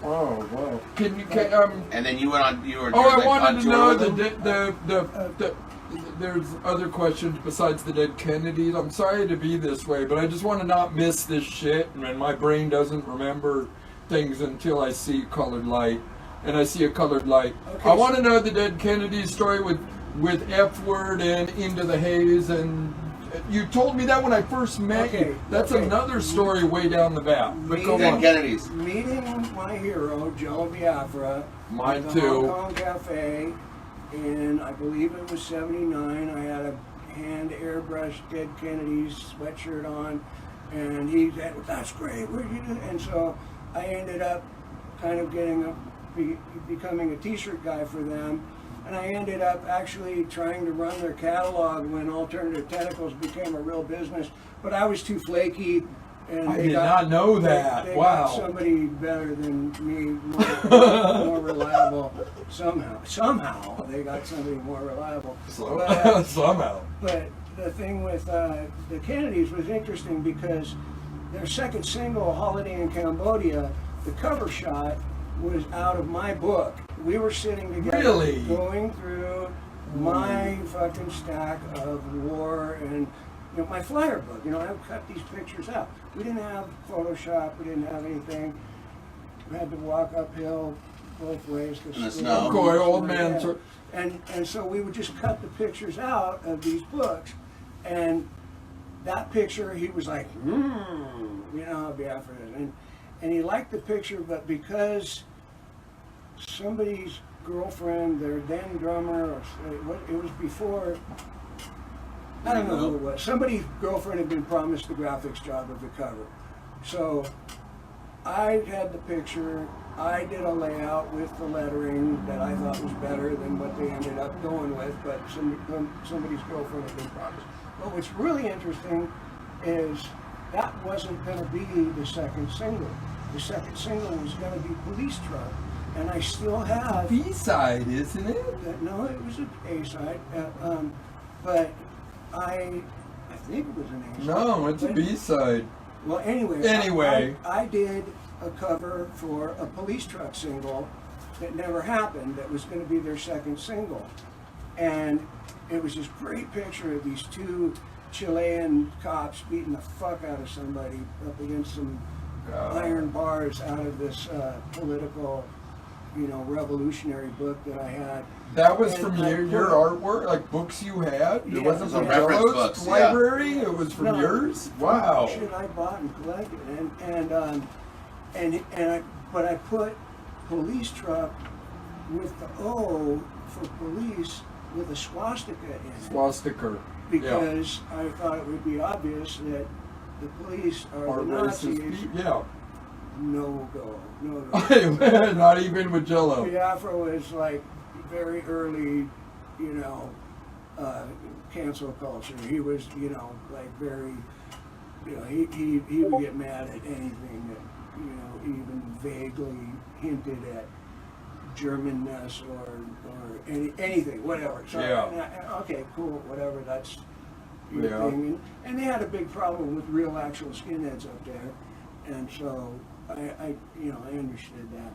Oh, wow. And then you went on. You were. I wanted to know there's other questions besides the dead Kennedys. I'm sorry to be this way, but I just want to not miss this shit, and my brain doesn't remember things until I see colored light, and I see a colored light. Okay, I want to know the dead Kennedys story with F word and Into the Haze, and you told me that when I first met you. That's another story way down the back. But go on. Kennedys. Meeting my hero, Jello Biafra. Mine at the too. Hong Kong Cafe, and I believe it was '79. I had a hand airbrushed Dead Kennedys sweatshirt on, and he said, "That's great. Where'd you do?" And so I ended up kind of becoming a T-shirt guy for them. And I ended up actually trying to run their catalog when Alternative Tentacles became a real business. But I was too flaky. And I did not know that. They wow. got somebody better than me, more reliable. Somehow they got somebody more reliable. Somehow. But the thing with the Kennedys was interesting because their second single, Holiday in Cambodia, the cover shot was out of my book. We were sitting together going through my fucking stack of war and my flyer book. I cut these pictures out. We didn't have Photoshop. We didn't have anything. We had to walk uphill both ways. In the snow. Old man. And so we would just cut the pictures out of these books. And that picture, he was like, Biafra. And he liked the picture, but because somebody's girlfriend, their then drummer, it was before, I don't know who it was. Somebody's girlfriend had been promised the graphics job of the cover. So I had the picture, I did a layout with the lettering that I thought was better than what they ended up going with, but somebody's girlfriend had been promised. But what's really interesting is that wasn't going to be the second single. The second single was going to be Police Truck. And I still have... B-side, isn't it? No, it was an A-side. But I think it was an A-side. No, it's a B-side. Well, anyway. I did a cover for a Police Truck single that never happened. That was going to be their second single. And it was this great picture of these two Chilean cops beating the fuck out of somebody up against some iron bars out of this political, revolutionary book that I had. That was from your artwork, like books you had? Yeah, it wasn't from reference Jello's books, library? Yeah. It was from yours? Wow. Shit I bought and collected. But I put Police Truck with the O for police with a swastika in it. Swastika. Because I thought it would be obvious that the police are the Nazis. No go. Not even with Jello. Biafra was like very early, cancel culture. He was, like very, he would get mad at anything that, even vaguely hinted at Germanness or anything, whatever. So, okay, cool, whatever, that's your thing. And they had a big problem with real actual skinheads up there. And so I understood that.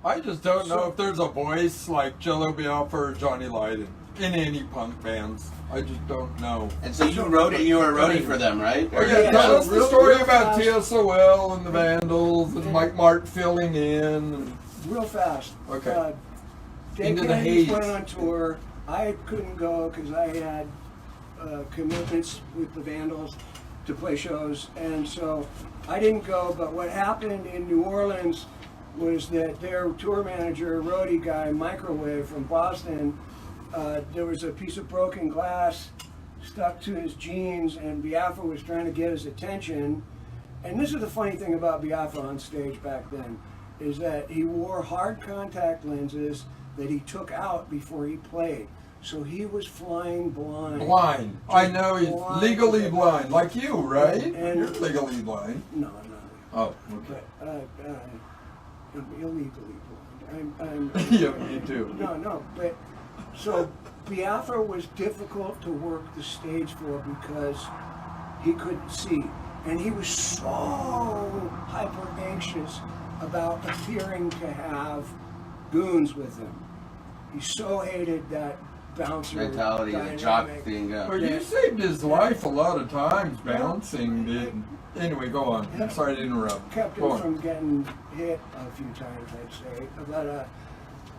I just don't know if there's a voice like Jello Biafra or Johnny Lydon in any punk bands. I just don't know. And so you wrote it, you were a roadie for them, right? Tell us the story about TSOL and the Vandals and Mike Mart filling in. Real fast. Okay. Into the Haze went on tour. I couldn't go because I had commitments with the Vandals to play shows, and so I didn't go. But what happened in New Orleans was that their tour manager, roadie guy, Microwave from Boston, there was a piece of broken glass stuck to his jeans, and Biafra was trying to get his attention. And this is the funny thing about Biafra on stage back then, is that he wore hard contact lenses that he took out before he played. So he was flying blind. Blind. I know he's legally blind, like you, right? And you're legally blind. No. Oh, okay. illegally blind. I'm Yeah, me too. No, but so Biafra was difficult to work the stage for because he couldn't see, and he was so hyper anxious about appearing to have goons with him. He so hated that bouncer mentality, the dynamic. jock thing. Well, you saved his life a lot of times bouncing, didn't? Anyway, go on. I'm sorry to interrupt. Kept Go him on. from getting hit a few times, I'd say. But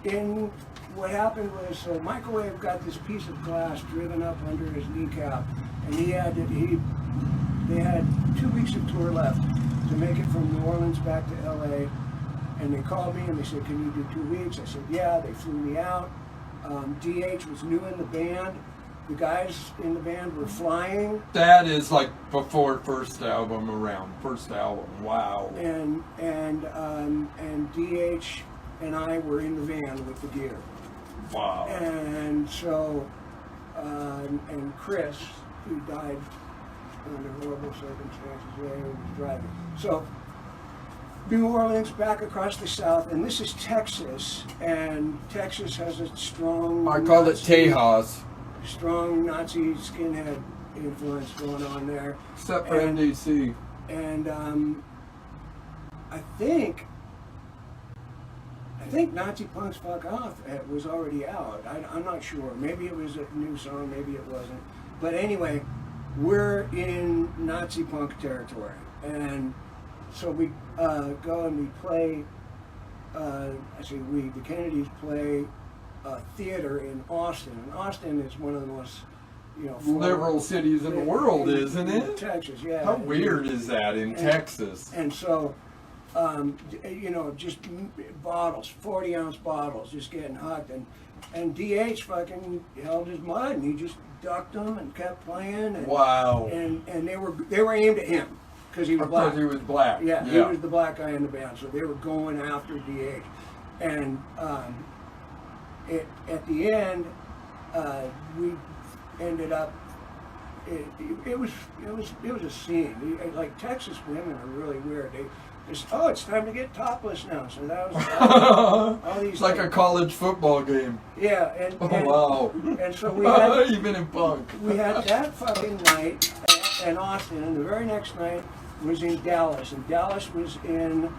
in what happened was Microwave got this piece of glass driven up under his kneecap, and they had 2 weeks of tour left to make it from New Orleans back to LA. And they called me and they said, "Can you do 2 weeks?" I said, "Yeah." They flew me out. DH was new in the band. The guys in the band were flying. That is like before first album around. First album. Wow. And DH and I were in the van with the gear. Wow. And so, and Chris, who died under horrible circumstances, who was driving. So, New Orleans, back across the South, and this is Texas, and Texas has a strong I call it Nazi- Tejas, strong Nazi skinhead influence going on there. except for And- NDC. And I think Nazi Punks Fuck Off was already out. I'm not sure. Maybe it was a new song, maybe it wasn't. But anyway, we're in Nazi punk territory. And so we go and we play, the Kennedys play a theater in Austin. And Austin is one of the most, Liberal cities in the world, isn't it? Texas, yeah. How weird is that in Texas? And so, just bottles, 40-ounce bottles, just getting hucked. And DH fucking held his mud, and he just ducked them and kept playing. And, Wow. And they were aimed at him because he was black. Because he was black. Yeah, he was the black guy in the band, so they were going after DH. And at the end, we ended up. It was a scene. Like Texas women are really weird. It's time to get topless now. So that was all these. It's like a college football game. Yeah, Wow. And so we had Even in punk. we had that fucking night in Austin, and the very next night was in Dallas, and Dallas was in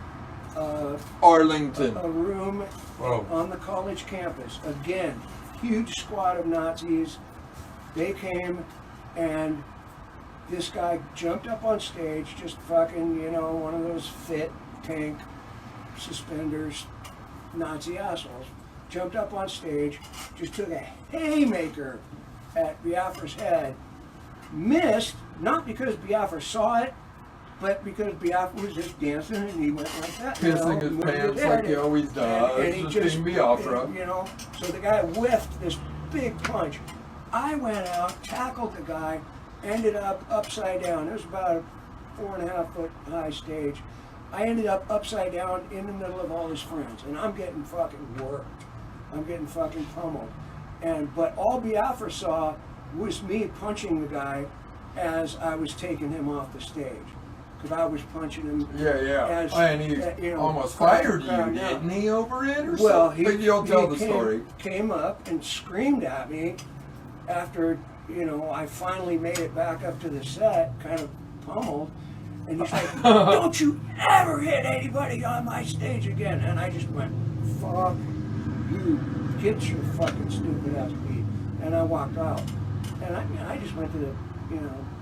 Arlington. a room Whoa. on the college campus. Again, huge squad of Nazis. They came, and this guy jumped up on stage, just fucking, one of those fit, tank, suspenders, Nazi assholes. Jumped up on stage, just took a haymaker at Biafra's head. Missed, not because Biafra saw it, but because Biafra was just dancing and he went like that. Pissing his moved pants head, like he always does. And he just, Biafra. So the guy whiffed this big punch. I went out, tackled the guy, ended up upside down. It was about a 4.5 foot high stage. I ended up upside down in the middle of all his friends, and I'm getting fucking worked. I'm getting fucking pummeled. But all Biafra saw was me punching the guy as I was taking him off the stage. Because I was punching him. Yeah. And he almost fired you, didn't he, over it or well, something? But you'll tell the story. Came up and screamed at me after, I finally made it back up to the set, kind of pummeled. And he's like, "Don't you ever hit anybody on my stage again." And I just went, "Fuck you, get your fucking stupid ass beat." And I walked out. And I just went to the,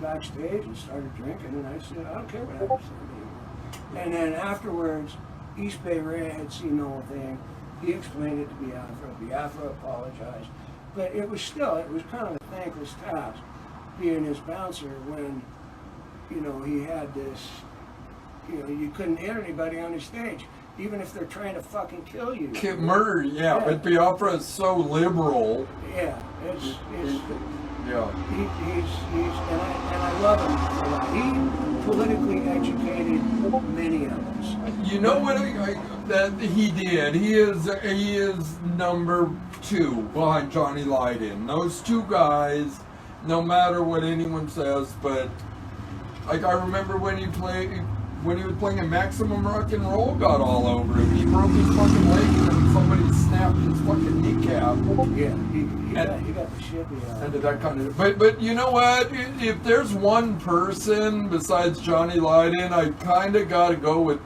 backstage and started drinking. And I said, "I don't care what happens to me anymore." And then afterwards, East Bay Ray had seen the whole thing. He explained it to Biafra. Biafra apologized. But it was kind of a thankless task being his bouncer when, he had this, you couldn't hit anybody on his stage, even if they're trying to fucking kill you. Murder, yeah, but Biafra is so liberal. Yeah, it's Yeah. and I love him for that. He politically educated many of us. You know what that he did? He is number 2 behind Johnny Lydon. Those two guys, no matter what anyone says, but like I remember when when he was playing in Maximum Rock and Roll got all over him. He broke his fucking leg and then somebody snapped his fucking kneecap. Yeah, he got the shit beat And that kind of, but you know what? If there's one person besides Johnny Lydon, I kind of got to go with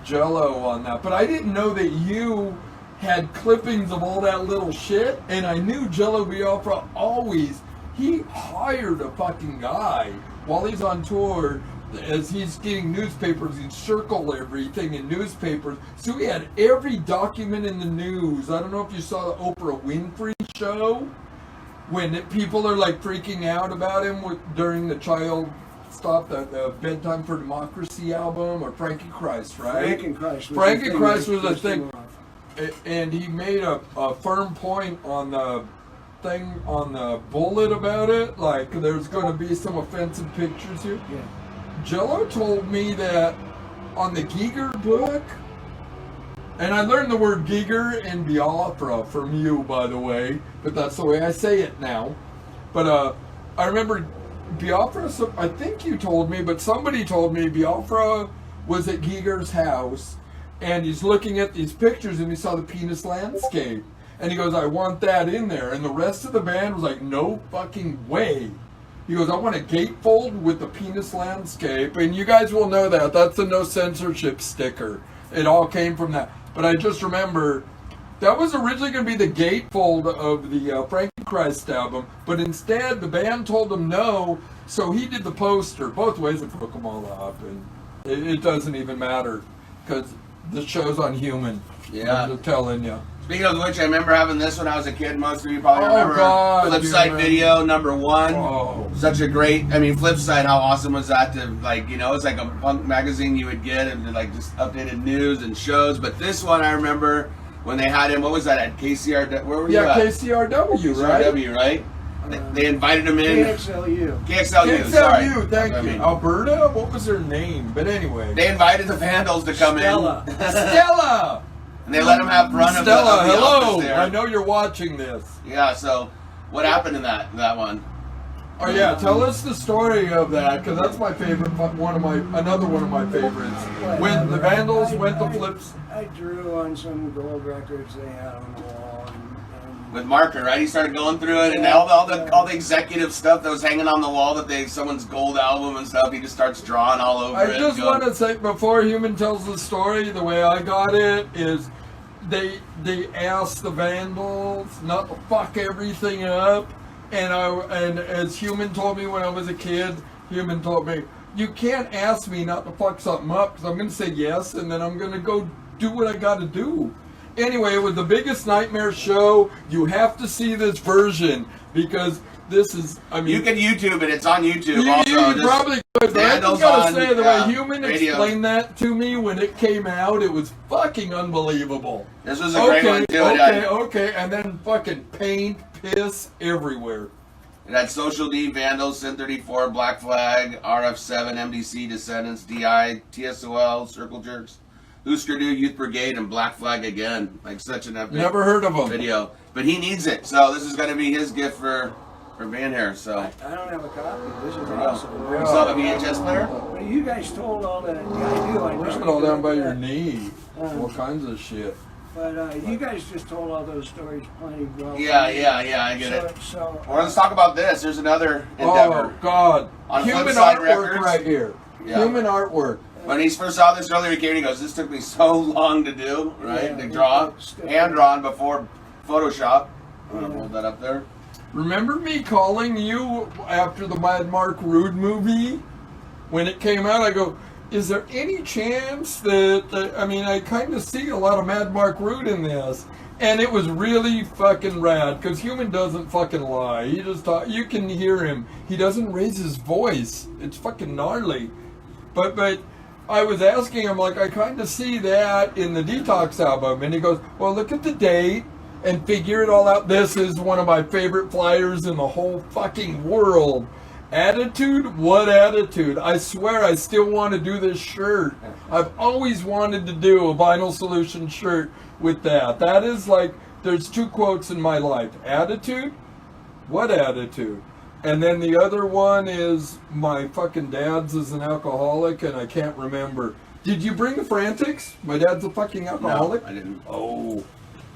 Jello on that. But I didn't know that you had clippings of all that little shit, and I knew Jello Biafra always, he hired a fucking guy while he's on tour. As he's getting newspapers, he'd circle everything in newspapers. So he had every document in the news. I don't know if you saw the Oprah Winfrey show, when people are like freaking out about him during the child stop, the Bedtime for Democracy album, or Frankie Christ, right? Frankie Christ was a thing. And he made a firm point on the thing, on the bullet about it, like there's going to be some offensive pictures here. Yeah. Jello told me that on the Giger book, and I learned the word Giger and Biafra from you, by the way, but that's the way I say it now. But I remember Biafra, I think you told me, but somebody told me Biafra was at Giger's house, and he's looking at these pictures and he saw the penis landscape. And he goes, I want that in there. And the rest of the band was like, no fucking way. He goes, I want a gatefold with the penis landscape. And you guys will know that. That's a no censorship sticker. It all came from that. But I just remember, that was originally going to be the gatefold of the Frankie Christ album. But instead, the band told him no. So he did the poster. Both ways, and broke them all up. And it doesn't even matter. Because the show's on Human. Yeah. I'm just telling you. Speaking of which, I remember having this when I was a kid. Most of you probably remember. God, Flipside video #1. Oh. Such a great, I mean, Flipside, how awesome was that to, like, you know, it's like a punk magazine you would get and like just updated news and shows. But this one I remember when they had him, what was that, at KCR, where were you at? KCRW, right? KCRW, right? They invited him in. KXLU. KXLU, sorry. Thank you. Alberta? What was her name? But anyway. They invited the Vandals to come Stella. in. Stella! And they let him have run of the Stella, hello! office there. I know you're watching this. Yeah, so what happened in that one? Oh yeah, tell us the story of that, because that's my favorite, another one of my favorites. When the Vandals went to Flips. I drew on some gold records they had on the wall. With marker, right? He started going through it, and all the executive stuff that was hanging on the wall, that someone's gold album and stuff. He just starts drawing all over it. I just want to say, before Human tells the story, the way I got it is, they asked the Vandals not to fuck everything up, and as Human told me when I was a kid, Human told me, you can't ask me not to fuck something up, because I'm going to say yes, and then I'm going to go do what I got to do. Anyway, it was the biggest nightmare show. You have to see this version, because this is, I mean... You can YouTube it. It's on YouTube You probably could. But I just gotta say, the way Human radio. explained that to me when it came out, it was fucking unbelievable. This was a great one, too. Okay, and then fucking paint, piss everywhere. It had Social D, Vandals, Sin 34, Black Flag, RF7, MDC, Descendants, DI, TSOL, Circle Jerks, Husker Du, Youth Brigade, and Black Flag again. Like, such an epic Never heard of them. video. But he needs it, so this is going to be his gift for being here. So I don't have a copy. This is awesome. You saw the VHS player? But you guys told all that. Yeah, I do. I Push just it all down by your knee. All kinds of shit. But you guys just told all those stories plenty well. Yeah, I get it. So, well, let's talk about this. There's another endeavor. Oh, God. On Human Flipside artwork Records. right here. Yeah. Human artwork. When he first saw this earlier, he came and he goes, this took me so long to do, right? Yeah, to draw, hand-drawn before Photoshop. I'm going to hold that up there. Remember me calling you after the Mad Mark Rude movie? When it came out, I go, is there any chance that, I mean, I kind of see a lot of Mad Mark Rude in this. And it was really fucking rad, because Human doesn't fucking lie. He just talk, you can hear him. He doesn't raise his voice. It's fucking gnarly. But I was asking him, like, I kind of see that in the Detox album. And he goes, well, look at the date and figure it all out. This is one of my favorite flyers in the whole fucking world. Attitude? What attitude? I swear I still want to do this shirt. I've always wanted to do a Vinyl Solution shirt with that. That is like, there's two quotes in my life. Attitude? What attitude? And then the other one is, my fucking dad's is an alcoholic and I can't remember. Did you bring the Frantics? My dad's a fucking alcoholic. No, I didn't. Oh.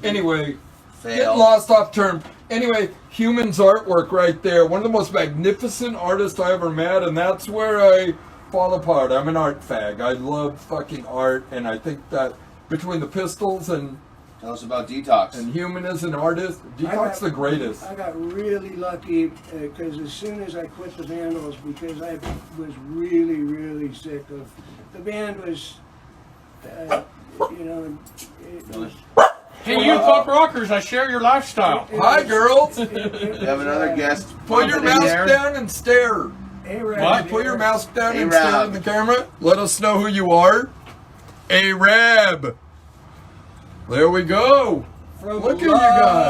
Anyway, Fail. getting lost off term. Anyway, Human's artwork right there. One of the most magnificent artists I ever met, and that's where I fall apart. I'm an art fag. I love fucking art, and I think that between the Pistols and Tell us about Detox. Human as an artist, Detox the greatest. I got really lucky because as soon as I quit the Vandals, because I was really, really sick of the band was, you know, it was, Hey, you punk rockers, I share your lifestyle. Hi, girls. it We was, have another guest. Put your Pumping in mask there. down and stare. A-Rab, Put your mask down and A-Rab. stare in the camera. Let us know who you are. A-Rab. There we go. From Look at you Love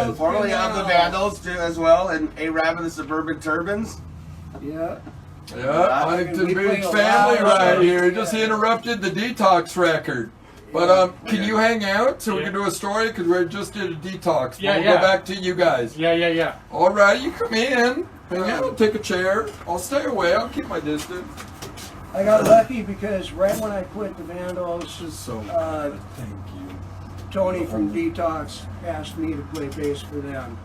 guys. Formerly of the Canal. Vandals too, as well, and A-Rab and the Suburban Turbans. Yeah. Yeah, Huntington We big play a family lot. right here. Yeah. Just interrupted the Detox record. But can you hang out so we Yeah. can do a story? Because we just did a Detox. Yeah, We'll yeah. go back to you guys. Yeah. All right, you come in. Hang out, take a chair. I'll stay away. I'll keep my distance. I got lucky because right when I quit the Vandals, So thank you. Tony from Detox asked me to play bass for them.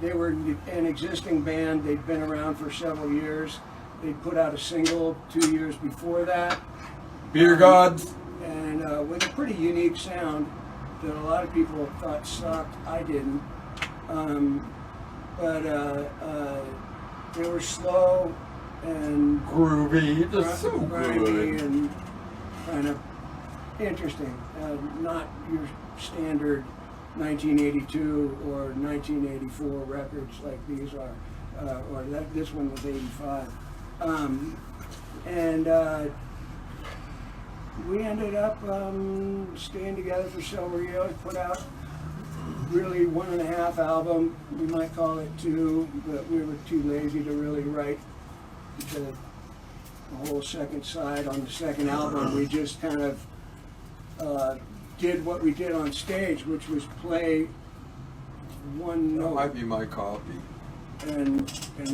They were an existing band. They'd been around for several years. They put out a single 2 years before that, Beer gods. and with a pretty unique sound that a lot of people thought sucked. I didn't. But they were slow and Groovy. Just so grimy good. and kind of interesting. Not your standard 1982 or 1984 records like these are, or this one was 85. We ended up staying together for several years, put out really 1.5 album. We might call it 2, but we were too lazy to really write the whole second side on the second album. We just kind of did what we did on stage, which was play one That note. might be my copy. And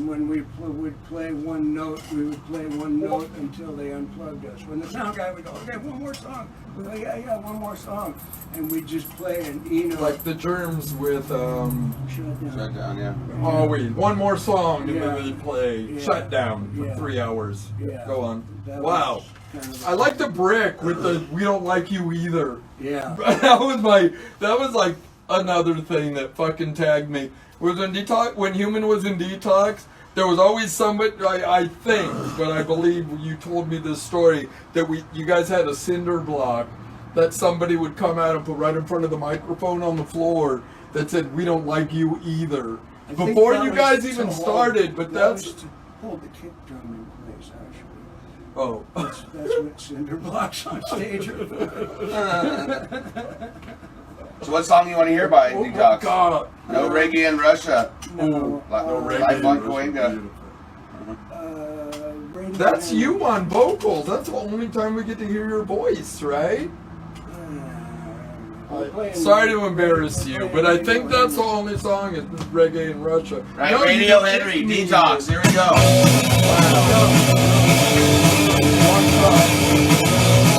when we would play one note, we would play one note until they unplugged us. When the sound guy would go, okay, one more song. We'd go, yeah, one more song. And we'd just play an E note. Like the Germs with Shut down. Shut down, yeah. always one more song and Yeah. then they play Yeah. Shut Down for Yeah. 3 hours. Yeah. Go on. That Wow. was kind of- I like the brick with the "We don't like you either." Yeah. That was like another thing that fucking tagged me. Was when Human was in Detox, there was always somebody, I think, but I believe you told me this story, that you guys had a cinder block that somebody would come out and put right in front of the microphone on the floor that said, "We don't like you either." I think Before that you was guys to even hold- started, but that that's... was to hold the kick drum in place, actually. Oh. That's what cinder blocks on stage are for. So what song you want to hear by Oh, Detox? God. No Reggae in Russia. No, Like No Life reggae. on Coenga. Radio That's Man. you on vocals. That's the only time we get to hear your voice, right? I'm playing- Sorry to embarrass you, but I think that's the only song is Reggae in Russia. Right, No, you Radio don't Henry, give me Detox. Here we go.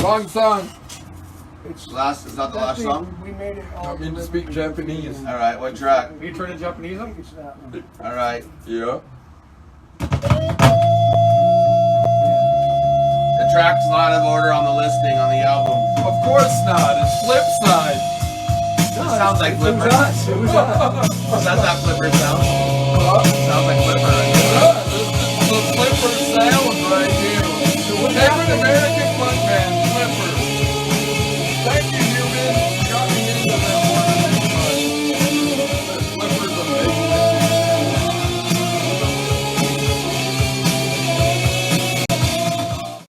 Long song. It's Is not the last that song? thing, we made it all. I mean to speak Japanese. All right, what track? Can you turn the Japanese I up? think it's that one. All right. Yeah. The track's not out of order on the listing on the album. Of course not. It's flip side. It sounds like It was Flipper. us. It was us. Is that that Flipper sound? Sounds like Flipper. Yeah, this is the flipper sound right here. Native American